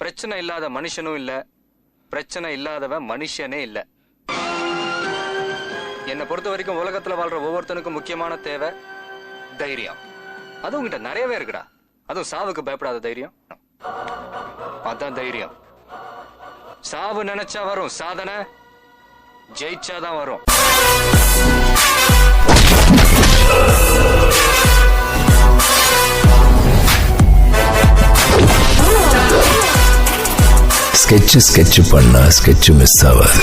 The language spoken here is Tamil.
பிரச்சனை இல்லாத மனுஷனும் இல்ல, பிரச்சனை இல்லாதவன் மனுஷனே இல்ல. என்னை பொறுத்த வரைக்கும் உலகத்துல வாழ்ற ஒவ்வொருத்தனுக்கும் முக்கியமான தேவை தைரியம். அது உங்ககிட்ட நிறையவே இருக்குடா. அதுவும் சாவுக்கு பயப்படாத தைரியம். அதான் தைரியம். சாவு நினைச்சா வரும், சாதனை ஜெயிச்சாதான் வரும். ஸ்கெட்ச் பண்ணா ஸ்கெட்ச் மிஸ் ஆகாது.